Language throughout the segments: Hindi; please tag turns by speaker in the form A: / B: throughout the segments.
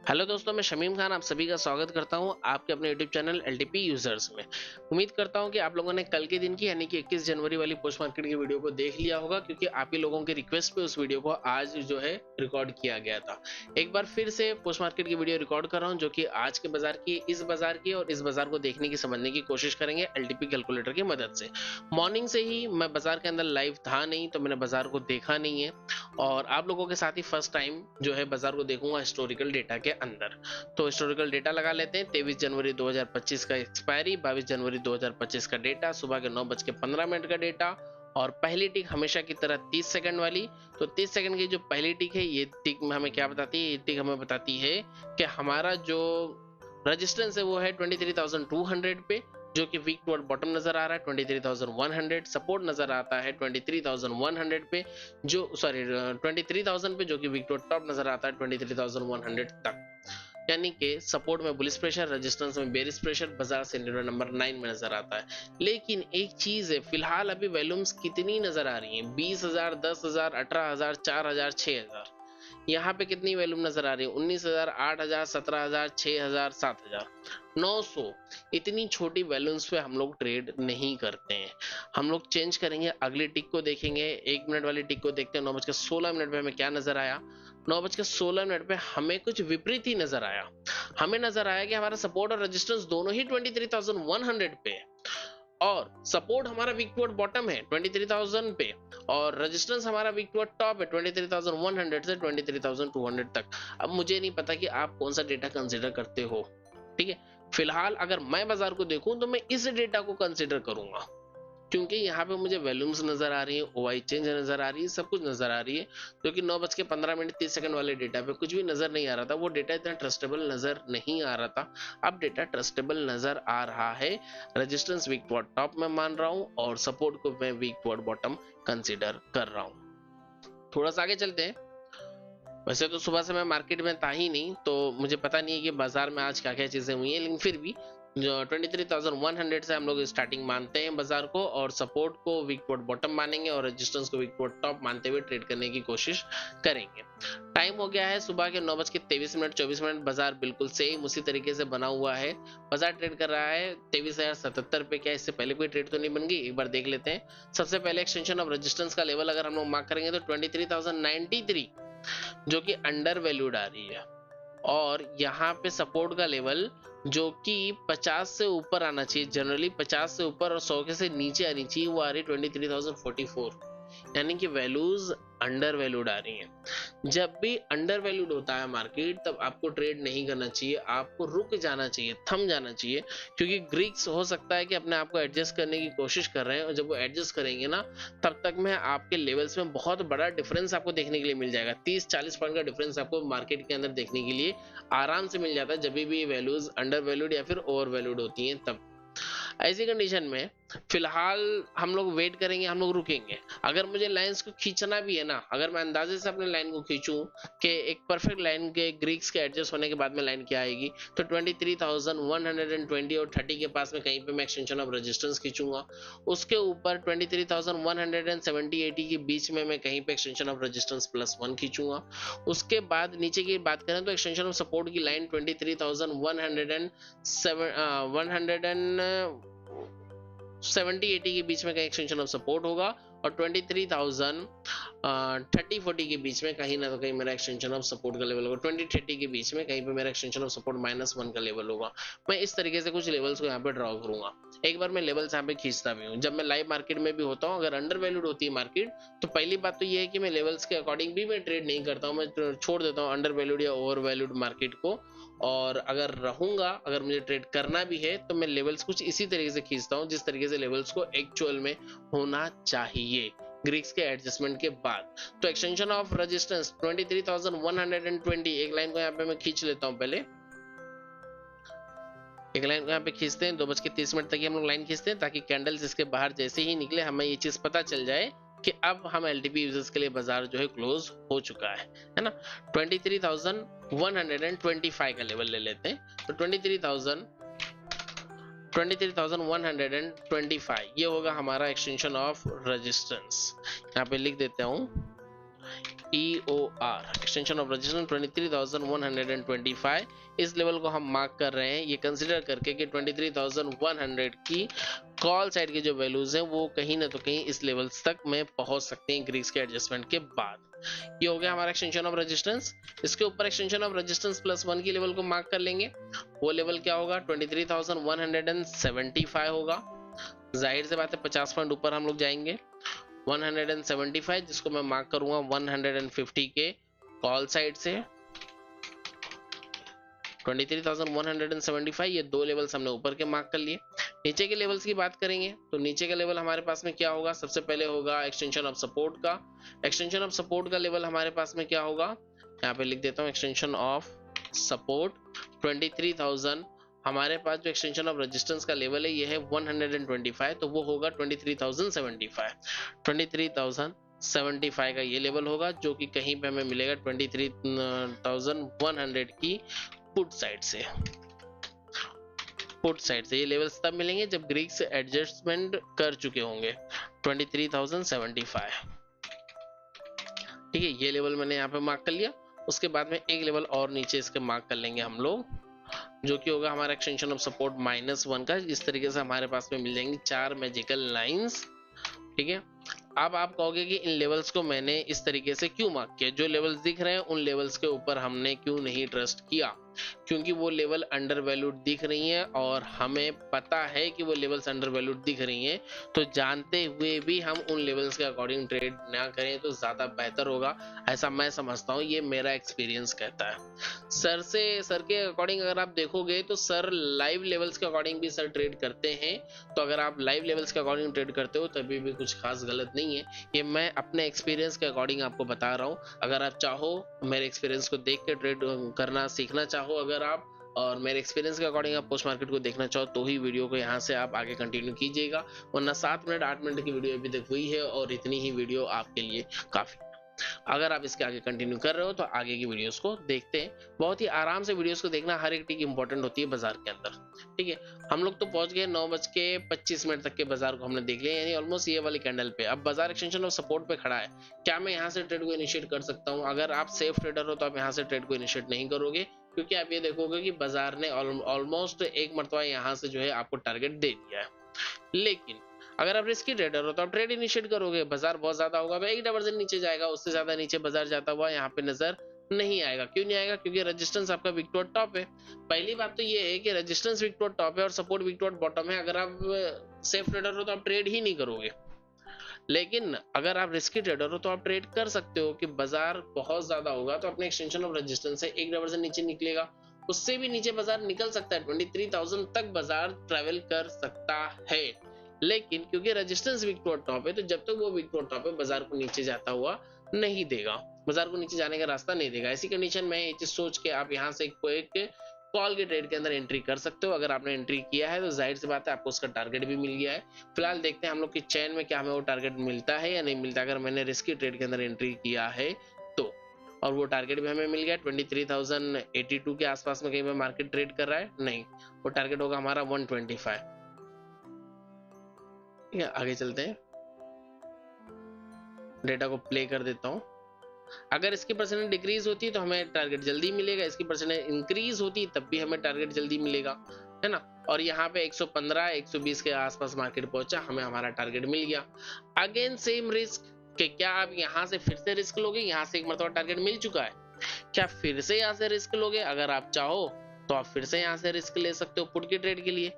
A: हेलो दोस्तों, मैं शमीम खान आप सभी का स्वागत करता हूं आपके अपने यूट्यूब चैनल एलटीपी यूजर्स में। उम्मीद करता हूं कि आप लोगों ने कल के दिन की यानी कि 21 जनवरी वाली पोस्ट मार्केट की वीडियो को देख लिया होगा, क्योंकि आप ही लोगों के रिक्वेस्ट पे उस वीडियो को आज जो है रिकॉर्ड किया गया था। एक बार फिर से पोस्ट मार्केट की वीडियो रिकॉर्ड कर रहा हूँ, जो कि आज के बाजार की, इस बाजार की और इस बाजार को देखने की, समझने की कोशिश करेंगे एलटीपी कैलकुलेटर की मदद से। मॉर्निंग से ही मैं बाजार के अंदर लाइव था नहीं, तो मैंने बाजार को देखा नहीं है और आप लोगों के साथ ही फर्स्ट टाइम जो है बाजार को देखूंगा हिस्टोरिकल डेटा के अंदर। तो हिस्टोरिकल डेटा लगा लेते हैं। 23 जनवरी 2025 का एक्सपायरी, 22 जनवरी 2025 का डेटा, सुबह के 9:15 का डेटा और पहली टिक हमेशा की तरह 30 सेकंड वाली। तो 30 सेकंड की जो पहली टिक है, ये टिक हमें क्या बताती है? ये टिक हमें बताती है कि हमारा जो रेजिस्टेंस है वो है 23,200 पे, जो कि वीक टुवर्ड बॉटम नजर आ रहा है 23,100। सपोर्ट नजर आता है 23,100 पे, जो 23,000 पे, जो कि वीक टुवर्ड टॉप नजर आता है 23,100 तक। यानी कि सपोर्ट में बुलिश प्रेशर, रेजिस्टेंस में बेरिश प्रेशर, बाजार से नंबर 9 में नजर आता है। लेकिन एक चीज है, फिलहाल अभी वॉल्यूम्स कितनी नजर आ रही हैं? 20,000, 10,000, 18,000, 4,000, 6,000। यहाँ पे कितनी वैल्यूम नजर आ रही है? 19,000, 8,000, 17,000, 6,000, 7,000, 900। इतनी छोटी वैल्यूम्स पे हम लोग ट्रेड नहीं करते हैं। हम लोग चेंज करेंगे, अगली टिक को देखेंगे। 1 मिनट वाली टिक को देखते हैं। 9:16 पे हमें क्या नजर आया? 9:16 पे हमें कुछ विपरीत ही नजर आया। हमें नजर आया कि हमारा सपोर्ट और रेजिस्टेंस दोनों ही 23,100 पे है, और सपोर्ट हमारा वीक टुवर्ड बॉटम है 23,000 पे, और रेजिस्टेंस हमारा वीक टुवर्ड टॉप है 23,100 से 23,200 तक। अब मुझे नहीं पता कि आप कौन सा डेटा कंसीडर करते हो, ठीक है। फिलहाल अगर मैं बाजार को देखूं तो मैं इस डेटा को कंसीडर करूंगा, क्योंकि यहाँ पे मुझे वॉल्यूम्स नजर आ रही है, ओवाई चेंज नजर आ रही है, सब कुछ नजर आ रही है। क्योंकि 9:15 वाले डेटा पे कुछ भी नजर नहीं आ रहा था, वो डेटा इतना ट्रस्टेबल नजर नहीं आ रहा था। अब डेटा ट्रस्टेबल नजर आ रहा है। रेजिस्टेंस वीक टुवर्ड टॉप में मान रहा हूँ और सपोर्ट को मैं वीक टुवर्ड बॉटम कंसिडर कर रहा हूँ। थोड़ा सा आगे चलते हैं। वैसे तो सुबह से मैं मार्केट में था ही नहीं, तो मुझे पता नहीं है कि बाजार में आज क्या क्या चीजें हुई हैं, लेकिन फिर भी जो 23,100 से हम लोग स्टार्टिंग मानते हैं बाजार को, और सपोर्ट को वीक टुवर्ड बॉटम मानेंगे और रेजिस्टेंस को वीक टुवर्ड टॉप मानते हुए ट्रेड करने की कोशिश करेंगे। टाइम हो गया है सुबह के 9:23, 24 बाजार बिल्कुल सेम उसी तरीके से बना हुआ है। बाजार ट्रेड कर रहा है 23,077 पे। क्या इससे पहले कोई ट्रेड तो नहीं बन गई? एक बार देख लेते हैं। सबसे पहले एक्सटेंशन ऑफ रेजिस्टेंस का लेवल अगर हम लोग मार्क करेंगे तो 23,093, जो कि अंडर वैल्यूड आ रही है। और यहाँ पे सपोर्ट का लेवल जो कि 50 से ऊपर आना चाहिए, जनरली 50 से ऊपर और 100 के से नीचे आनी चाहिए, वो आ रही 23,044। यानी कि वैल्यूज अंडर वैल्यूड आ रही हैं। जब भी अंडर वैल्यूड होता है मार्केट, तब आपको ट्रेड नहीं करना चाहिए, आपको रुक जाना चाहिए, थम जाना चाहिए। क्योंकि ग्रीक्स हो सकता है कि अपने आप को एडजस्ट करने की कोशिश कर रहे हैं, और जब वो एडजस्ट करेंगे ना, तब तक में आपके लेवल्स में बहुत बड़ा डिफरेंस आपको देखने के लिए मिल जाएगा। 30-40 पॉइंट का डिफरेंस आपको मार्केट के अंदर देखने के लिए आराम से मिल जाता है, जब भी वैल्यूज अंडर वैल्यूड या फिर ओवर वैल्यूड होती हैं तब। ऐसी कंडीशन में फिलहाल हम लोग वेट करेंगे, हम लोग रुकेंगे। अगर मुझे लाइंस को खींचना भी है ना, अगर मैं अंदाजे से अपने लाइन को खींचूं कि एक परफेक्ट लाइन के ग्रीक्स के एडजस्ट होने के बाद में लाइन क्या आएगी, तो 23,120 और 30 के पास में कहीं पे मैं एक्सटेंशन ऑफ रेजिस्टेंस खींचूंगा। उसके ऊपर 23,170, 80 के बीच में मैं कहीं पे एक्सटेंशन ऑफ रेजिस्टेंस +1 खींचूंगा। उसके बाद नीचे की बात करें तो एक्सटेंशन ऑफ सपोर्ट की लाइन 23,170-80 के बीच में कहीं एक्सटेंशन ऑफ सपोर्ट होगा, और 23,030-40 के बीच में कहीं ना तो कहीं मेरा एक्सटेंशन ऑफ सपोर्ट का लेवल होगा। 20-30 के बीच में कहीं पे मेरा एक्सटेंशन ऑफ सपोर्ट -1 का लेवल होगा। मैं इस तरीके से कुछ लेवल्स को यहाँ पे ड्रॉ करूंगा। एक बार मैं लेवल्स यहाँ पे खींचता भी हूँ, जब मैं लाइव मार्केट में भी होता हूँ। अगर अंडर वैल्यूड होती है मार्केट, तो पहली बात तो ये है कि मैं लेवल्स के अकॉर्डिंग भी मैं ट्रेड नहीं करता हूँ, मैं छोड़ देता हूँ अंडर वैल्यूड या ओवर वैल्यूड मार्केट को। और अगर रहूंगा, अगर मुझे ट्रेड करना भी है, तो मैं लेवल्स कुछ इसी तरीके से खींचता हूँ जिस तरीके से लेवल्स को एक्चुअल में होना चाहिए ग्रीक्स के एडजस्टमेंट के बाद। तो एक्सटेंशन ऑफ रेजिस्टेंस 23,120, एक लाइन को यहाँ पे मैं खींच लेता हूँ। पहले एक लाइन को यहाँ पे खींचते हैं। 2:30 तक ही हम लोग लाइन खींचते हैं, ताकि कैंडल्स इसके बाहर जैसे ही निकले हमें ये चीज पता चल जाए कि अब हम एलटीपी यूजर्स के लिए बाजार जो है क्लोज हो चुका है ना। 23,125 का लेवल ले लेते हैं। तो 23,125 ये होगा हमारा एक्सटेंशन ऑफ रेजिस्टेंस। यहाँ पे लिख देता हूँ EOR एक्सटेंशन ऑफ रजिस्ट्रेशन 23,125, इस लेवल को हम मार्क कर रहे हैं ये कंसिडर करके कि 23,100 की कॉल साइड की जो वैल्यूज हैं वो कहीं ना तो कहीं इस लेवल्स तक में पहुंच सकते हैं ग्रीक्स के एडजस्टमेंट के बाद। ये हो गया हमारा एक्सटेंशन ऑफ रेजिस्टेंस। इसके ऊपर एक्सटेंशन ऑफ रेजिस्टेंस +1 की लेवल को मार्क कर लेंगे। वो लेवल क्या होगा 23,175 होगा। जाहिर से बात है 50 पॉइंट ऊपर हम लोग जाएंगे। 175 जिसको मैं मार्क करूंगा 150 के कॉल साइड से। 23,175 ये दो लेवल्स हमने ऊपर के मार्क कर लिए। नीचे के लेवल्स की बात करेंगे तो नीचे का लेवल हमारे पास में क्या होगा, सबसे पहले होगा एक्सटेंशन ऑफ सपोर्ट का। एक्सटेंशन ऑफ सपोर्ट का लेवल हमारे पास में क्या होगा, यहाँ पे लिख देता हूँ एक्सटेंशन ऑफ सपोर्ट 23,000। हमारे पास जो एक्सटेंशन ऑफ रेजिस्टेंस का लेवल है ये है 125, तो वो होगा 23,075। 23,075 का ये लेवल होगा जो कि कहीं पे हमें मिलेगा 23,100 की पुट साइड से। पुट साइड से ये लेवल्स तब मिलेंगे जब ग्रीक्स एडजस्टमेंट कर चुके होंगे 23,075। ठीक है, ये लेवल मैंने यहाँ पे मार्क कर लिया। उसके बाद में एक लेवल और नीचे इसके मार्क कर लेंगे हम लोग, जो कि होगा हमारा एक्सटेंशन ऑफ सपोर्ट -1 का। इस तरीके से हमारे पास में मिल जाएंगी 4 मैजिकल लाइंस। ठीक है, अब आप कहोगे कि इन लेवल्स को मैंने इस तरीके से क्यों मार्क किया, जो लेवल्स दिख रहे हैं उन लेवल्स के ऊपर हमने क्यों नहीं ट्रस्ट किया, क्योंकि वो लेवल अंडर वैल्यूड दिख रही हैं और हमें पता है कि वो लेवल्स अंडर वैल्यूड दिख रही हैं, तो जानते हुए भी हम उन लेवल्स के अकॉर्डिंग ट्रेड ना करें तो ज्यादा बेहतर होगा, ऐसा मैं समझता हूँ। ये मेरा एक्सपीरियंस कहता है। सर के अकॉर्डिंग अगर आप देखोगे तो सर लाइव लेवल्स के अकॉर्डिंग भी सर ट्रेड करते हैं, तो अगर आप लाइव लेवल्स के अकॉर्डिंग ट्रेड करते हो तभी भी कुछ खास गलत नहीं है। ये मैं अपने एक्सपीरियंस के अकॉर्डिंग आपको बता रहा हूँ। अगर आप चाहो मेरे एक्सपीरियंस को देख के ट्रेड करना सीखना चाहो अगर आप, और मेरे एक्सपीरियंस के अकॉर्डिंग आप पोस्ट मार्केट को देखना चाहो तो ही वीडियो को यहाँ से आप आगे कंटिन्यू कीजिएगा, वरना 7 मिनट 8 मिनट की वीडियो अभी तक हुई है और इतनी ही वीडियो आपके लिए काफी। अगर आप इसके आगे कंटिन्यू कर रहे हो तो आगे की वीडियोस को देखते हैं। बहुत ही आराम से वीडियोस को देखना, हर एक टिक इंपॉर्टेंट होती है बाजार के अंदर। ठीक है, हम लोग तो पहुंच गए 9:25 तक के बाजार को हमने देख लिया, यानी ऑलमोस्ट ये वाली कैंडल पे। अब बाजार एक्सटेंशन ऑफ सपोर्ट पे खड़ा है, क्या मैं यहाँ से ट्रेड को इनिशिएट कर सकता हूँ? अगर आप सेफ ट्रेडर हो तो आप यहाँ से ट्रेड को इनिशिएट नहीं करोगे, क्योंकि आप ये देखोगे कि बाजार ने ऑलमोस्ट एक मरतबा यहाँ से जो है आपको टारगेट दे दिया है। लेकिन अगर आप रिस्की ट्रेडर हो तो आप ट्रेड इनिशिएट करोगे, बाजार बहुत ज्यादा होगा, एक डाइवर्जन नीचे जाएगा, उससे ज्यादा नीचे बाजार जाता हुआ यहाँ पे नजर नहीं आएगा। क्यों नहीं आएगा? क्योंकि रेजिस्टेंस आपका वीक टू टॉप है। पहली बात तो ये है कि रेजिस्टेंस वीक टू टॉप है और सपोर्ट वीक टू बॉटम है। अगर आप सेफ ट्रेडर हो तो आप ट्रेड ही नहीं करोगे, लेकिन अगर आप रिस्की ट्रेडर हो तो आप ट्रेड कर सकते हो कि बाजार बहुत ज्यादा होगा तो अपने एक्सटेंशन ऑफ रेजिस्टेंस से एक डाइवर्जन नीचे निकलेगा, उससे भी नीचे बाजार निकल सकता है, 23,000 तक बाजार ट्रेवल कर सकता है। लेकिन क्योंकि रेजिस्टेंस वीक टू टॉप है तो जब तक वो वीक टू टॉप है बाजार को नीचे जाता हुआ नहीं देगा, बाजार को नीचे जाने का रास्ता नहीं देगा। ऐसी कंडीशन में ये चीज सोच के आप यहाँ से एक कॉल के ट्रेड के अंदर एंट्री कर सकते हो। अगर आपने एंट्री किया है तो जाहिर सी बात है आपको उसका टारगेट भी मिल गया है। फिलहाल देखते हैं हम लोग की चैन में क्या हमें वो टारगेट मिलता है या नहीं मिलता। अगर मैंने रिस्की ट्रेड के अंदर एंट्री किया है तो, और वो टारगेट भी हमें मिल गया 23,082 के आसपास में कहीं पे मार्केट ट्रेड कर रहा है, नहीं, वो टारगेट होगा हमारा 125। ठीक है, आगे चलते हैं, डेटा को प्ले कर देता हूं। अगर इसकी परसेंटेज डिक्रीज होती है तो हमें टारगेट जल्दी मिलेगा, इसकी परसेंटेज इंक्रीज होती है तब भी हमें टारगेट जल्दी मिलेगा, है ना। और यहाँ पे 115 120 के आसपास मार्केट पहुंचा, हमें हमारा टारगेट मिल गया। अगेन सेम रिस्क कि क्या आप यहाँ से फिर से रिस्क लोगे? यहाँ से एक मरतबा टारगेट मिल चुका है, क्या फिर से यहाँ से रिस्क लोगे? अगर आप चाहो तो आप फिर से यहाँ से रिस्क ले सकते हो पुट की ट्रेड के लिए।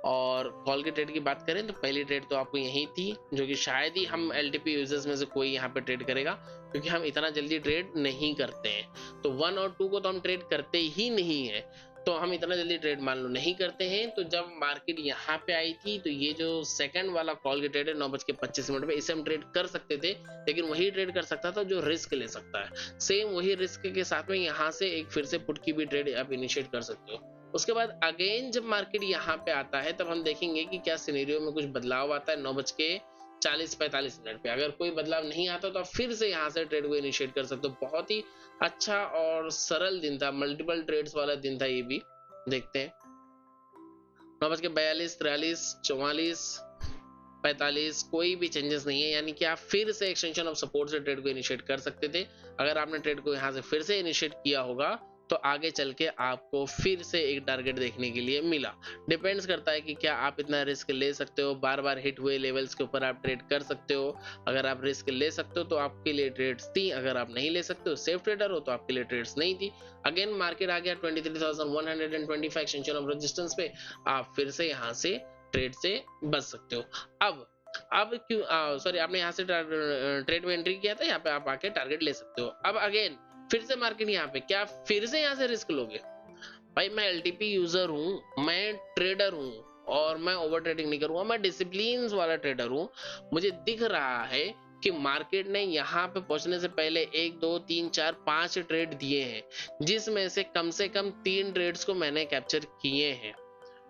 A: और कॉल की ट्रेड की बात करें तो पहली ट्रेड तो आपको यही थी, जो कि शायद ही हम एलटीपी यूजर्स में से कोई यहाँ पे ट्रेड करेगा, क्योंकि हम इतना जल्दी ट्रेड नहीं करते हैं। तो 1 और 2 को तो हम ट्रेड करते ही नहीं है, तो हम इतना जल्दी ट्रेड मान लो नहीं करते हैं। तो जब मार्केट यहाँ पे आई थी तो ये जो सेकंड वाला कॉल की ट्रेड है 9:25 पे, इसे हम ट्रेड कर सकते थे, लेकिन वही ट्रेड कर सकता था जो रिस्क ले सकता है। सेम वही रिस्क के साथ में यहाँ से एक फिर से पुट की भी ट्रेड आप इनिशिएट कर सकते हो। उसके बाद अगेन जब मार्केट यहाँ पे आता है तब हम देखेंगे कि क्या सिनेरियो में कुछ बदलाव आता है 9:40-45 पे। अगर कोई बदलाव नहीं आता तो आप फिर से यहाँ से ट्रेड को इनिशिएट कर सकते हो। बहुत ही अच्छा और सरल दिन था, मल्टीपल ट्रेड्स वाला दिन था ये भी। देखते हैं 9:42, 43, 44, 45 कोई भी चेंजेस नहीं है, यानी कि आप फिर से एक्सटेंशन ऑफ सपोर्ट से ट्रेड को इनिशिएट कर सकते थे। अगर आपने ट्रेड को यहाँ से फिर से इनिशिएट किया होगा तो आगे चल के आपको फिर से एक टारगेट देखने के लिए मिला। डिपेंड्स करता है कि क्या आप इतना रिस्क ले सकते हो, बार बार हिट हुए लेवल्स के ऊपर आप ट्रेड कर सकते हो। अगर आप रिस्क ले सकते हो तो आपके लिए ट्रेड्स थी, अगर आप नहीं ले सकते हो, सेफ ट्रेडर हो, तो आपके लिए ट्रेड्स नहीं थी। अगेन मार्केट आ गया 23,125 एक्सटेंशन ऑफ रेजिस्टेंस पे, आप फिर से यहाँ से ट्रेड से बच सकते हो। अब क्यों सॉरी, आपने यहाँ से ट्रेड में एंट्री किया था, यहाँ पे आप आके टारगेट ले सकते हो। अब अगेन फिर से मार्केट यहाँ पे, क्या फिर से यहाँ से रिस्क लोगे? भाई मैं एलटीपी यूजर हूँ, मैं ट्रेडर हूँ और मैं ओवर ट्रेडिंग नहीं करूंगा, मैं डिसिप्लिन वाला ट्रेडर हूँ। मुझे दिख रहा है कि मार्केट ने यहाँ पे पहुंचने से पहले 1 2 3 4 5 ट्रेड दिए हैं, जिसमें से कम 3 ट्रेड्स को मैंने कैप्चर किए हैं।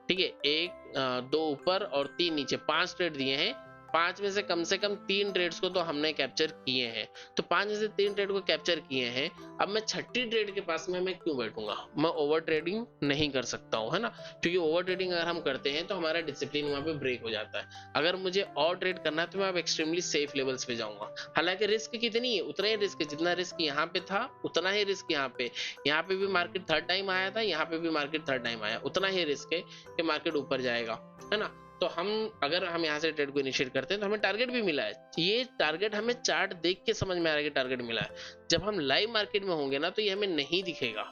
A: ठीक है, 1 2 ऊपर और 3 नीचे, 5 ट्रेड दिए हैं। 5 में से कम 3 ट्रेड्स को तो हमने कैप्चर किए हैं। तो 5 में से 3 ट्रेड को कैप्चर किए हैं। अब मैं 6ठी ट्रेड के पास में मैं क्यों बैठूंगा? मैं ओवर ट्रेडिंग नहीं कर सकता हूँ, है ना, क्योंकि ओवर ट्रेडिंग अगर हम करते हैं तो हमारा डिसिप्लिन वहां पे ब्रेक हो जाता है। अगर मुझे और ट्रेड करना है तो मैं अब एक्सट्रीमली सेफ लेवल्स पे जाऊंगा। हालांकि रिस्क कितनी है, उतना ही रिस्क, जितना रिस्क यहाँ पे था उतना ही रिस्क यहाँ पे भी मार्केट 3rd टाइम आया था, यहाँ पे भी मार्केट 3rd टाइम आया, उतना ही रिस्क है कि मार्केट ऊपर जाएगा, है ना। तो अगर हम यहाँ से ट्रेड को इनिशिएट करते हैं तो हमें टारगेट भी मिला है। ये टारगेट हमें चार्ट देख के समझ में आ रहा है कि टारगेट मिला है। जब हम लाइव मार्केट में होंगे ना तो ये हमें नहीं दिखेगा।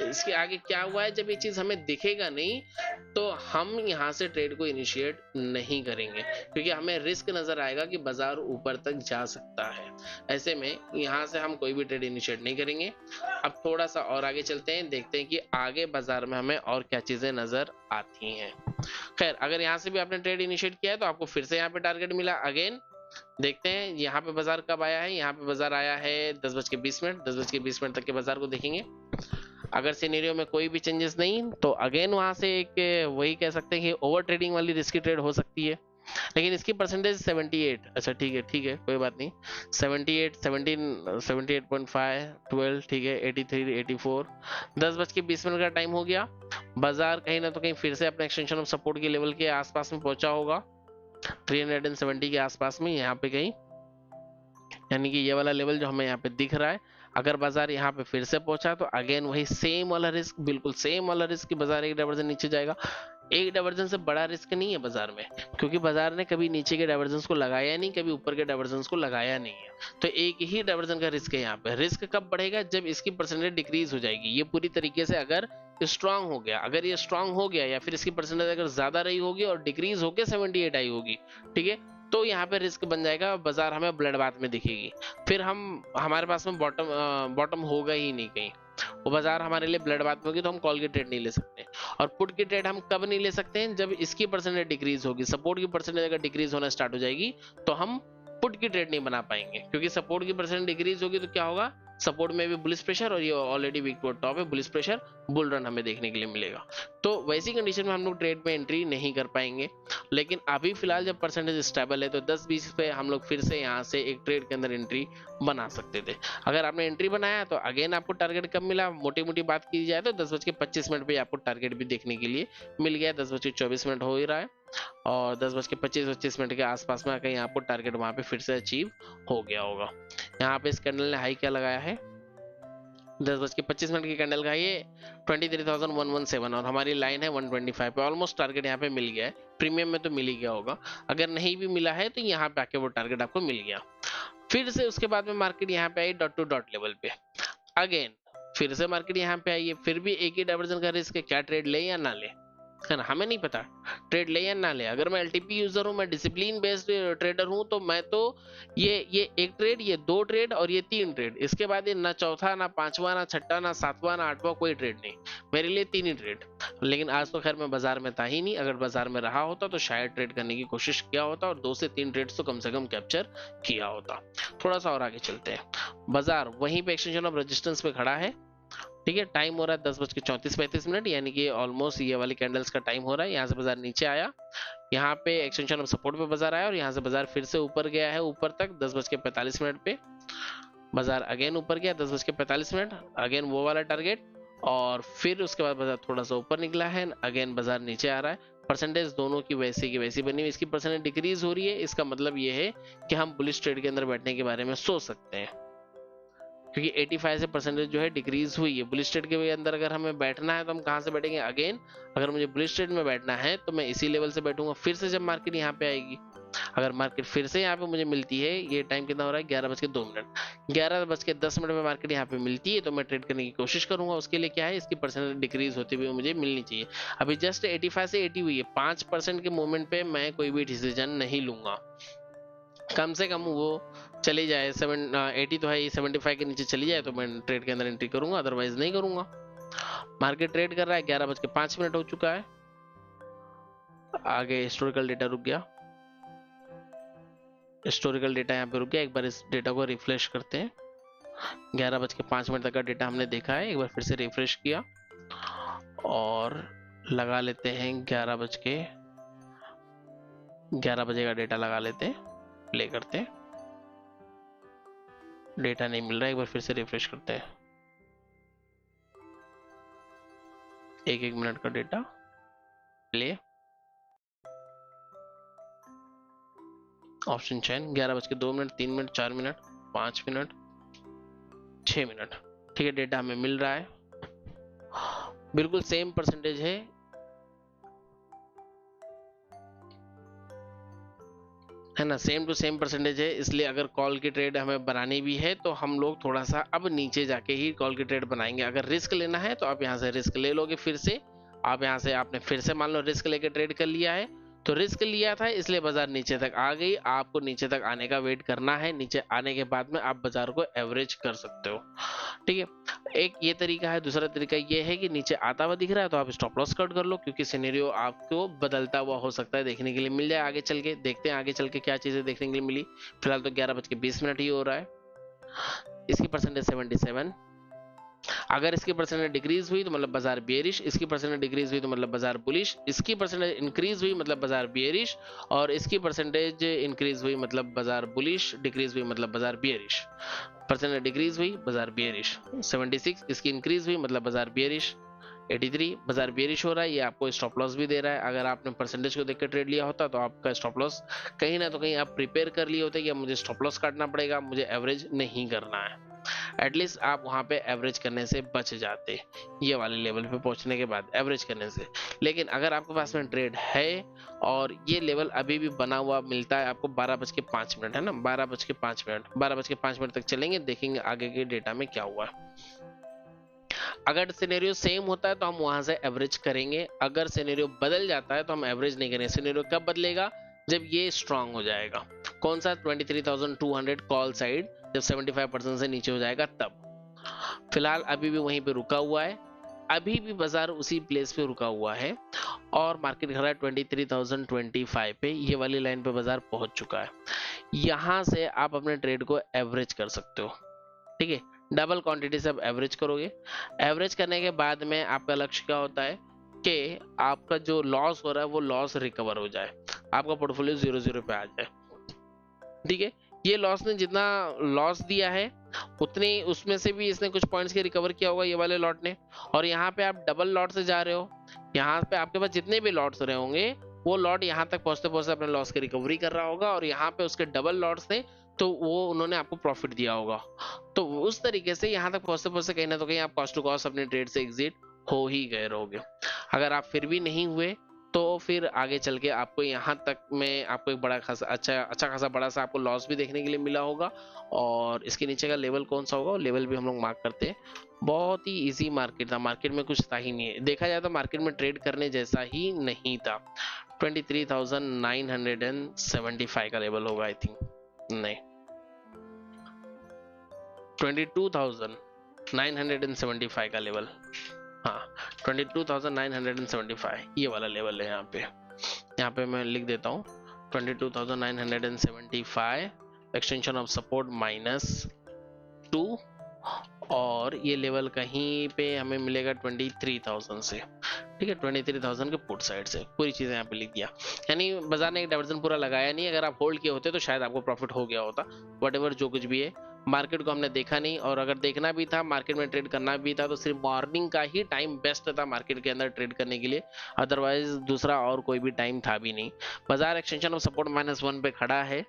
A: इसके आगे क्या हुआ है, जब ये चीज हमें दिखेगा नहीं तो हम यहाँ से ट्रेड को इनिशिएट नहीं करेंगे, क्योंकि हमें रिस्क नजर आएगा कि बाजार ऊपर तक जा सकता है। ऐसे में यहाँ से हम कोई भी ट्रेड इनिशिएट नहीं करेंगे। अब थोड़ा सा और आगे चलते हैं, देखते हैं कि आगे बाजार में हमें और क्या चीजें नजर आती हैं। खैर, अगर यहाँ से भी आपने ट्रेड इनिशिएट किया है तो आपको फिर से यहाँ पे टारगेट मिला। अगेन देखते हैं यहाँ पे बाजार कब आया है। यहाँ पे बाजार आया है 10:20 10:20 तक के बाजार को देखेंगे। अगर सिनेरियो में कोई भी चेंजेस नहीं तो अगेन वहां से एक वही कह सकते हैं कि ओवर ट्रेडिंग वाली रिस्की ट्रेड हो सकती है, लेकिन इसकी परसेंटेज 78। अच्छा ठीक है कोई बात नहीं। 78 17 78.5 12 ठीक है, 83 84 10:20 का टाइम हो गया। बाजार कहीं ना तो कहीं फिर से अपने एक्सटेंशन ऑफ सपोर्ट के लेवल के आसपास में पहुंचा होगा, 370 के आसपास में यहाँ पे कहीं, यानी कि ये वाला लेवल जो हमें यहाँ पे दिख रहा है। अगर बाजार यहाँ पे फिर से पहुंचा तो अगेन वही सेम वाला रिस्क, बिल्कुल सेम वाला रिस्क कि बाजार एक डाइवर्जन नीचे जाएगा। एक डाइवर्जन से बड़ा रिस्क नहीं है बाजार में, क्योंकि बाजार ने कभी नीचे के डाइवर्जन को लगाया नहीं, कभी ऊपर के डाइवर्जन को लगाया नहीं है। तो एक ही डाइवर्जन का रिस्क है यहाँ पे। रिस्क कब बढ़ेगा? जब इसकी परसेंटेज डिक्रीज हो जाएगी। ये पूरी तरीके से अगर स्ट्रांग हो गया, अगर ये स्ट्रांग हो गया या फिर इसकी परसेंटेज अगर ज्यादा रही होगी और डिक्रीज होकर 78 आई होगी, ठीक है, तो यहाँ पे रिस्क बन जाएगा, बाजार हमें ब्लड बाथ में दिखेगी। फिर हमारे पास में बॉटम होगा ही नहीं कहीं, वो बाजार हमारे लिए ब्लड बाथ में होगी, तो हम कॉल की ट्रेड नहीं ले सकते। और पुट की ट्रेड हम कब नहीं ले सकते हैं? जब इसकी परसेंटेज डिक्रीज होगी। सपोर्ट की परसेंटेज अगर डिक्रीज होना स्टार्ट हो जाएगी तो हम पुट की ट्रेड नहीं बना पाएंगे, क्योंकि सपोर्ट की परसेंटेज डिक्रीज होगी तो क्या होगा, सपोर्ट में भी बुलिश प्रेशर और ये ऑलरेडी वीक टू टॉप है, बुलिश प्रेशर, बुल रन हमें देखने के लिए मिलेगा। तो वैसी कंडीशन में हम लोग ट्रेड में एंट्री नहीं कर पाएंगे। लेकिन अभी फिलहाल जब परसेंटेज स्टेबल है तो 10-20 पे हम लोग फिर से यहाँ से एक ट्रेड के अंदर एंट्री बना सकते थे। अगर आपने एंट्री बनाया तो अगेन आपको टारगेट कब मिला? मोटी मोटी बात की जाए तो 10:25 पे आपको टारगेट भी देखने के लिए मिल गया। 10:24 हो ही रहा है और 10:25 के आसपास में कहीं आपको टारगेट वहां पे फिर से अचीव हो गया होगा। यहाँ पे इस कैंडल ने हाई क्या लगाया है? 10:25 की कैंडल का ये 23,117 और हमारी लाइन है 125 पे। ऑलमोस्ट टारगेट यहाँ पे मिल गया है। प्रीमियम में तो मिल ही गया होगा, अगर नहीं भी मिला है तो यहाँ पे आके वो टारगेट आपको मिल गया। फिर से उसके बाद में मार्केट यहाँ पे I dot to dot level पे। अगेन फिर से मार्केट यहाँ पे आई है, फिर भी एक ही डाइवर्जन का रिस्क है, क्या ट्रेड ले या ना ले, है ना, हमें नहीं पता ट्रेड ले या ना ले। अगर मैं एलटीपी यूजर हूं, मैं डिसिप्लिन बेस्ड ट्रेडर हूं, तो मैं तो ये एक ट्रेड, ये 2 ट्रेड और ये 3 ट्रेड, इसके बाद ये ना चौथा ना पांचवा ना छठा ना सातवां ना आठवां कोई ट्रेड नहीं, मेरे लिए 3 ही ट्रेड। लेकिन आज तो खैर मैं बाजार में था ही नहीं, अगर बाजार में रहा होता तो शायद ट्रेड करने की कोशिश किया होता और 2 से 3 ट्रेड्स तो कम से कम कैप्चर किया होता। थोड़ा सा और आगे चलते हैं। बाजार वहीं पे एक्सटेंशन ऑफ रेजिस्टेंस पे खड़ा है, ठीक है, टाइम हो रहा है 10:34 यानी कि ऑलमोस्ट ये वाली कैंडल्स का टाइम हो रहा है। यहाँ से बाजार नीचे आया, यहाँ पे एक्सटेंशन ऑफ सपोर्ट पे बाजार आया और यहाँ से बाजार फिर से ऊपर गया है, ऊपर तक 10:45 पे बाजार अगेन ऊपर गया 10:45, अगेन वो वाला टारगेट, और फिर उसके बाद बाजार थोड़ा सा ऊपर निकला है, अगेन बाजार नीचे आ रहा है। परसेंटेज दोनों की वैसी बनी हुई, इसकी परसेंटेज डिक्रीज हो रही है, इसका मतलब ये है कि हम बुलिश ट्रेड के अंदर बैठने के बारे में सोच सकते हैं, क्योंकि 85 से परसेंटेज जो है डिक्रीज हुई है। बुलिश ट्रेड के अंदर अगर हमें बैठना है तो हम कहां से बैठेंगे? अगेन अगर मुझे बुलिश ट्रेड में बैठना है तो मैं इसी लेवल से बैठूंगा, फिर से जब मार्केट यहाँ पे आएगी। अगर मार्केट फिर से यहाँ पे मुझे मिलती है, ये टाइम कितना हो रहा है? 11:02, 11:10 में मार्केट यहाँ पे मिलती है तो मैं ट्रेड करने की कोशिश करूंगा। उसके लिए क्या है, इसकी परसेंटेज डिक्रीज होती हुई मुझे मिलनी चाहिए। अभी जस्ट 85 से 80 हुई है, 5% के मूवमेंट पे मैं कोई भी डिसीजन नहीं लूंगा। कम से कम वो चली जाए 80 तो है, 75 के नीचे चली जाए तो मैं ट्रेड के अंदर एंट्री करूंगा, अदरवाइज नहीं करूंगा। मार्केट ट्रेड कर रहा है, 11:05 हो चुका है। आगे हिस्टोरिकल डेटा रुक गया, हिस्टोरिकल डेटा यहाँ पे रुक गया। एक बार इस डेटा को रिफ्रेश करते हैं। 11:05 तक का डेटा हमने देखा है, एक बार फिर से रिफ्रेश किया और लगा लेते हैं 11 बजे का डेटा लगा लेते हैं, प्ले करते हैं। डेटा नहीं मिल रहा है, एक बार फिर से रिफ्रेश करते हैं। 1 मिनट का data, play, option chain, 11:02, 3 minute, 4 minute, 5 minute, 6 minute. ठीक है, डेटा हमें मिल रहा है, बिल्कुल सेम परसेंटेज है ना, सेम टू सेम परसेंटेज है। इसलिए अगर कॉल की ट्रेड हमें बनानी भी है तो हम लोग थोड़ा सा अब नीचे जाके ही कॉल की ट्रेड बनाएंगे। अगर रिस्क लेना है तो आप यहाँ से रिस्क ले लोगे, फिर से आप यहाँ से आपने फिर से मान लो रिस्क लेके ट्रेड कर लिया है, तो रिस्क लिया था इसलिए बाजार नीचे तक आ गई, आपको नीचे तक आने का वेट करना है। नीचे आने के बाद में आप बाजार को एवरेज कर सकते हो। ठीक है, एक ये तरीका है। दूसरा तरीका ये है कि नीचे आता हुआ दिख रहा है तो आप स्टॉप लॉस कट कर लो, क्योंकि सिनेरियो आपको बदलता हुआ हो सकता है, देखने के लिए मिल जाए आगे चल के। देखते हैं आगे चल के क्या चीजें देखने के लिए मिली। फिलहाल तो 11:20 ही हो रहा है। इसकी परसेंटेज 77। अगर इसकी परसेंटेज डिक्रीज हुई तो मतलब बाजार बेयरिश, इसकी परसेंटेज डिक्रीज हुई तो मतलब बाजार बुलिश, इसकी परसेंटेज इंक्रीज हुई मतलब बाजार बेयरिश, और इसकी परसेंटेज इंक्रीज हुई मतलब बाजार बुलिश, डिक्रीज हुई मतलब बाजार बेयरिश। परसेंटेज डिक्रीज हुई बाजार बेयरिश। 76 इसकी इंक्रीज हुई मतलब बाजार बेयरिश। 83 बाजार बेयरिश हो रहा है, ये आपको स्टॉप लॉस भी दे रहा है। अगर आपने परसेंटेज को देखकर ट्रेड लिया होता तो आपका स्टॉप लॉस कहीं ना तो कहीं आप प्रिपेयर कर लिए होते कि मुझे स्टॉप लॉस काटना पड़ेगा, मुझे एवरेज नहीं करना है। एटलीस्ट आप वहां पे एवरेज करने से बच जाते, ये वाले लेवल पे पहुंचने के बाद एवरेज करने से। लेकिन अगर आपके पास में ट्रेड है और ये लेवल अभी भी बना हुआ मिलता है आपको 12:05 है ना, 12:05 तक चलेंगे, देखेंगे आगे के डेटा में क्या हुआ है। अगर सिनेरियो सेम होता है तो हम वहां से एवरेज करेंगे, अगर सिनेरियो बदल जाता है तो हम एवरेज नहीं करेंगे। सिनेरियो कब बदलेगा? जब ये स्ट्रांग हो जाएगा। कौन सा? 23,200 कॉल साइड जब 75% से नीचे हो जाएगा तब। फिलहाल अभी भी वहीं पे रुका हुआ है, अभी भी बाजार उसी प्लेस पे रुका हुआ है और मार्केट खड़ा है 23,025 पे। ये वाली लाइन पे बाजार पहुंच चुका है। यहां से आप अपने ट्रेड को एवरेज कर सकते हो। ठीक है, डबल क्वांटिटी से आप एवरेज करोगे। एवरेज करने के बाद में आपका लक्ष्य क्या होता है कि आपका जो लॉस हो रहा है वो लॉस रिकवर हो जाए, आपका पोर्टफोलियो 0-0 पे आ जाए। ठीक है, ये लॉस ने जितना लॉस दिया है उतने उसमें से भी इसने कुछ पॉइंट्स के रिकवर किया होगा ये वाले लॉट ने, और यहाँ पे आप डबल लॉट से जा रहे हो। यहाँ पे आपके पास जितने भी लॉट्स रहे होंगे वो लॉट यहाँ तक पहुंचते पहुंचते अपने लॉस की रिकवरी कर रहा होगा, और यहाँ पे उसके डबल लॉट्स थे तो वो उन्होंने आपको प्रॉफिट दिया होगा। तो उस तरीके से यहाँ तक पहुंचते पहुंचते कहीं ना तो कहीं आप कॉस्ट टू कॉस्ट अपने ट्रेड से एग्जिट हो ही गए रहोगे। अगर आप फिर भी नहीं हुए तो फिर आगे चल के आपको यहाँ तक में आपको एक बड़ा खासा अच्छा खासा बड़ा सा आपको लॉस भी देखने के लिए मिला होगा। और इसके नीचे का लेवल कौन सा होगा, लेवल भी हम लोग मार्क करते हैं। बहुत ही इजी मार्केट था, मार्केट में कुछ था ही नहीं है, देखा जाए तो मार्केट में ट्रेड करने जैसा ही नहीं था। 23,975 का लेवल होगा आई थिंक, नहीं 22,975 का लेवल, हाँ 22,975 ये वाला लेवल है। यहाँ पे मैं लिख देता हूँ 22,975 एक्सटेंशन ऑफ सपोर्ट -2, और ये लेवल कहीं पे हमें मिलेगा 23,000 से। ठीक है, 23,000 के पुट साइड से पूरी चीजें यहाँ पे लिख दिया। यानी बाजार ने एक डाइवर्जन पूरा लगाया नहीं, अगर आप होल्ड किए होते तो शायद आपको प्रॉफिट हो गया होता। वट एवर जो कुछ भी है मार्केट को हमने देखा नहीं, और अगर देखना भी था, मार्केट में ट्रेड करना भी था, तो सिर्फ मॉर्निंग का ही टाइम बेस्ट था मार्केट के अंदर ट्रेड करने के लिए, अदरवाइज दूसरा और कोई भी टाइम था भी नहीं। बाजार एक्सटेंशन ऑफ सपोर्ट -1 पे खड़ा है,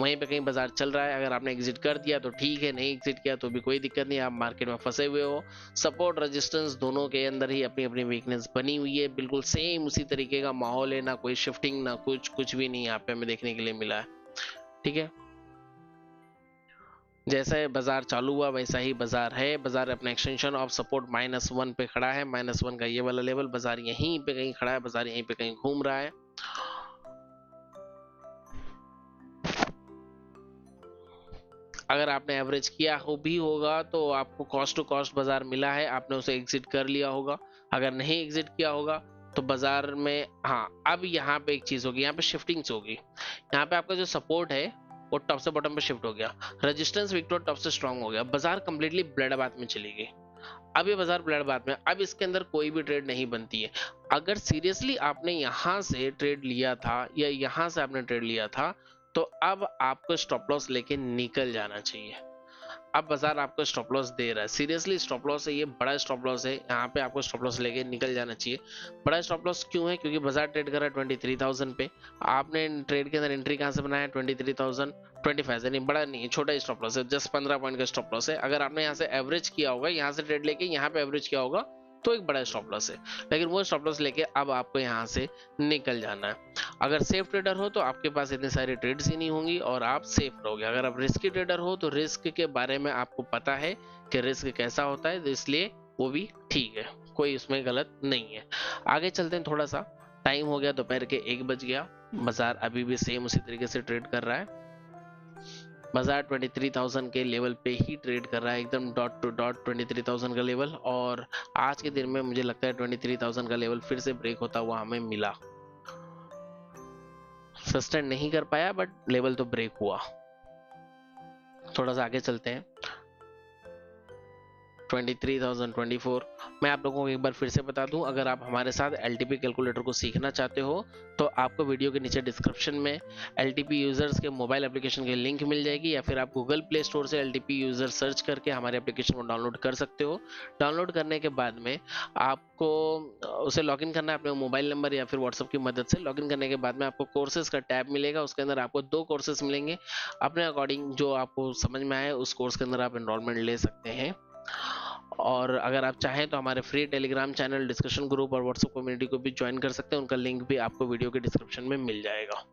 A: वहीं पे कहीं बाजार चल रहा है। अगर आपने एग्जिट कर दिया तो ठीक है, नहीं एग्जिट किया तो भी कोई दिक्कत नहीं, आप मार्केट में फंसे हुए हो। सपोर्ट रेजिस्टेंस दोनों के अंदर ही अपनी अपनी वीकनेस बनी हुई है, बिल्कुल सेम उसी तरीके का माहौल है, ना कोई शिफ्टिंग ना कुछ भी नहीं यहाँ पे हमें देखने के लिए मिला है। ठीक है, जैसे बाजार चालू हुआ वैसा ही बाजार है। बाजार अपने एक्सटेंशन ऑफ सपोर्ट -1 पे खड़ा है, -1 का ये वाला लेवल, बाजार यहीं पे कहीं खड़ा है, बाजार यहीं पे कहीं घूम रहा है। अगर आपने एवरेज किया हो भी होगा तो आपको कॉस्ट टू कॉस्ट बाजार मिला है, आपने उसे एग्जिट कर लिया होगा। अगर नहीं एग्जिट किया होगा तो बाजार में, हाँ अब यहाँ पे एक चीज होगी, यहाँ पे शिफ्टिंग्स होगी। यहाँ पे आपका जो सपोर्ट है वो टॉप से बॉटम पे शिफ्ट हो गया, रेजिस्टेंस विक्टोर टॉप से स्ट्रांग हो गया, बाजार कंप्लीटली ब्लड बाथ में चली गई। अब ये बाजार ब्लड बाथ में, अब इसके अंदर कोई भी ट्रेड नहीं बनती है। अगर सीरियसली आपने यहाँ से ट्रेड लिया था या यहाँ से आपने ट्रेड लिया था तो अब आपको स्टॉप लॉस लेके निकल जाना चाहिए। अब बाजार आपको स्टॉप लॉस दे रहा है, सीरियसली स्टॉप लॉस है, ये बड़ा स्टॉप लॉस है, यहाँ पे आपको स्टॉप लॉस लेके निकल जाना चाहिए। बड़ा स्टॉप लॉस क्यों है? क्योंकि बाजार ट्रेड कर रहा है 23,000 पे, आपने ट्रेड के अंदर एंट्री कहाँ से बनाया? 23,025 से। नहीं, बड़ा नहीं है, छोटा स्टॉप लॉस है, जस्ट 15 पॉइंट का स्टॉप लॉस है। अगर आपने यहाँ से एवरेज किया होगा, यहाँ से ट्रेड लेके यहाँ पे एवरेज किया होगा तो एक बड़ा स्टॉप लॉस है, लेकिन वो स्टॉप लॉस लेके अब आपको यहाँ से निकल जाना है। अगर सेफ ट्रेडर हो तो आपके पास इतने सारे ट्रेड्स ही नहीं होंगी और आप सेफ रहोगे। अगर आप रिस्की ट्रेडर हो तो रिस्क के बारे में आपको पता है कि रिस्क कैसा होता है, तो इसलिए वो भी ठीक है, कोई उसमें गलत नहीं है। आगे चलते हैं, थोड़ा सा टाइम हो गया, दोपहर के 1 बज गया, बाजार अभी भी सेम उसी तरीके से ट्रेड कर रहा है। बाजार 23,000 के लेवल पे ही ट्रेड कर रहा है, एकदम डॉट टू डॉट 23,000 का लेवल, और आज के दिन में मुझे लगता है 23,000 का लेवल फिर से ब्रेक होता हुआ हमें मिला। सस्टेन नहीं कर पाया बट लेवल तो ब्रेक हुआ। थोड़ा सा आगे चलते हैं, 23,024। मैं आप लोगों को एक बार फिर से बता दूं, अगर आप हमारे साथ LTP कैलकुलेटर को सीखना चाहते हो तो आपको वीडियो के नीचे डिस्क्रिप्शन में LTP यूजर्स के मोबाइल एप्लीकेशन की लिंक मिल जाएगी, या फिर आप गूगल प्ले स्टोर से LTP यूजर सर्च करके हमारे एप्लीकेशन को डाउनलोड कर सकते हो। डाउनलोड करने के बाद में आपको उसे लॉगिन करना है अपने मोबाइल नंबर या फिर व्हाट्सएप की मदद से। लॉगिन करने के बाद में आपको कोर्सेज का टैब मिलेगा, उसके अंदर आपको 2 कोर्सेज मिलेंगे, अपने अकॉर्डिंग जो आपको समझ में आए उस कोर्स के अंदर आप एनरोलमेंट ले सकते हैं। और अगर आप चाहें तो हमारे free Telegram channel, discussion group और व्हाट्सएप कम्युनिटी को भी ज्वाइन कर सकते हैं, उनका लिंक भी आपको वीडियो के डिस्क्रिप्शन में मिल जाएगा।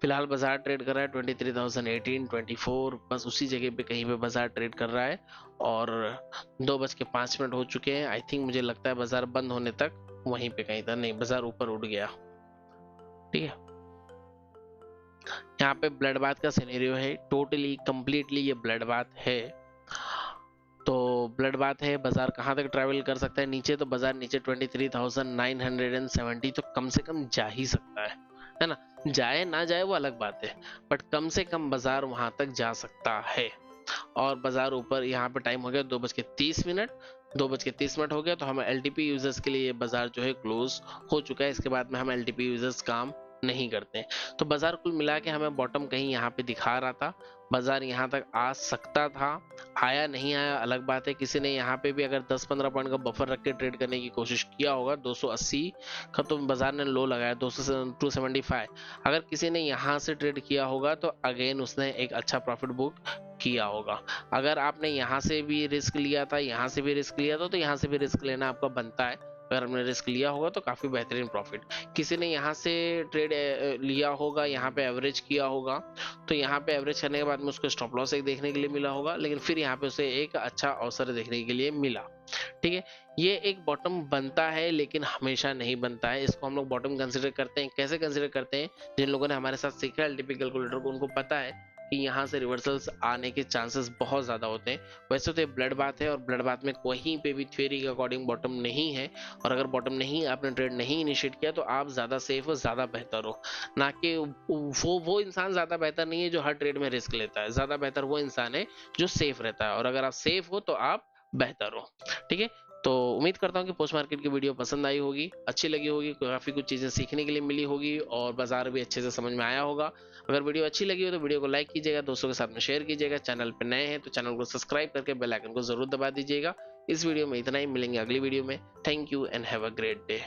A: फिलहाल बाजार ट्रेड कर रहा है 23,018, 24, बस उसी जगह पे कहीं पे बाजार ट्रेड कर रहा है, और 2:05 हो चुके हैं। आई थिंक मुझे लगता है बाजार बंद होने तक वहीं पे कहीं था, नहीं बाजार ऊपर उठ गया। ठीक है, यहाँ पे ब्लड बाथ का सिनेरियो है, टोटली कंप्लीटली ये ब्लड बाथ है। तो ब्लड बात है, बाजार कहाँ तक ट्रैवल कर सकता है नीचे? तो बाजार नीचे 23,970 तो कम से कम जा ही सकता है ना? जाए ना जाए वो अलग बात है, बट कम से कम बाजार वहां तक जा सकता है। और बाजार ऊपर, यहाँ पे टाइम हो गया 2:30, 2:30 हो गया, तो हमें LTP यूजर्स के लिए बाजार जो है क्लोज हो चुका है। इसके बाद में हम LTP यूजर्स काम नहीं करते हैं। तो बाजार कुल मिला के हमें बॉटम कहीं यहाँ पे दिखा रहा था, बाजार यहाँ तक आ सकता था, आया नहीं आया अलग बात है। किसी ने यहाँ पे भी अगर 10-15 पॉइंट का बफर रख के ट्रेड करने की कोशिश किया होगा, 280 का तो बाजार ने लो लगाया, 275, अगर किसी ने यहाँ से ट्रेड किया होगा तो अगेन उसने एक अच्छा प्रॉफिट बुक किया होगा। अगर आपने यहाँ से भी रिस्क लिया था, यहाँ से भी रिस्क लिया था, तो यहाँ से भी रिस्क लेना आपका बनता है। अगर हमने रिस्क लिया होगा तो काफी बेहतरीन प्रॉफिट। किसी ने यहाँ से ट्रेड लिया होगा, यहाँ पे एवरेज किया होगा, तो यहाँ पे एवरेज करने के बाद में उसको स्टॉप लॉस एक देखने के लिए मिला होगा, लेकिन फिर यहाँ पे उसे एक अच्छा अवसर देखने के लिए मिला। ठीक है, ये एक बॉटम बनता है लेकिन हमेशा नहीं बनता है। इसको हम लोग बॉटम कंसिडर करते हैं। कैसे कंसिडर करते हैं? जिन लोगों ने हमारे साथ सीखा LTP कैलकुलेटर को, उनको पता है कि यहाँ से रिवर्सल्स आने के चांसेस बहुत ज्यादा होते हैं। वैसे तो ये ब्लड बात है, और ब्लड बात में कहीं पे भी थ्योरी के अकॉर्डिंग बॉटम नहीं है, और अगर बॉटम नहीं, आपने ट्रेड नहीं इनिशिएट किया तो आप ज्यादा सेफ हो, ज्यादा बेहतर हो। ना कि वो इंसान ज्यादा बेहतर नहीं है जो हर ट्रेड में रिस्क लेता है, ज्यादा बेहतर वो इंसान है जो सेफ रहता है, और अगर आप सेफ हो तो आप बेहतर हो। ठीक है, तो उम्मीद करता हूँ कि पोस्ट मार्केट की वीडियो पसंद आई होगी, अच्छी लगी होगी, काफ़ी कुछ चीज़ें सीखने के लिए मिली होगी और बाजार भी अच्छे से समझ में आया होगा। अगर वीडियो अच्छी लगी हो तो वीडियो को लाइक कीजिएगा, दोस्तों के साथ में शेयर कीजिएगा, चैनल पर नए हैं तो चैनल को सब्सक्राइब करके बेल आइकन को जरूर दबा दीजिएगा। इस वीडियो में इतना ही, मिलेंगे अगली वीडियो में। Thank you and have a great day.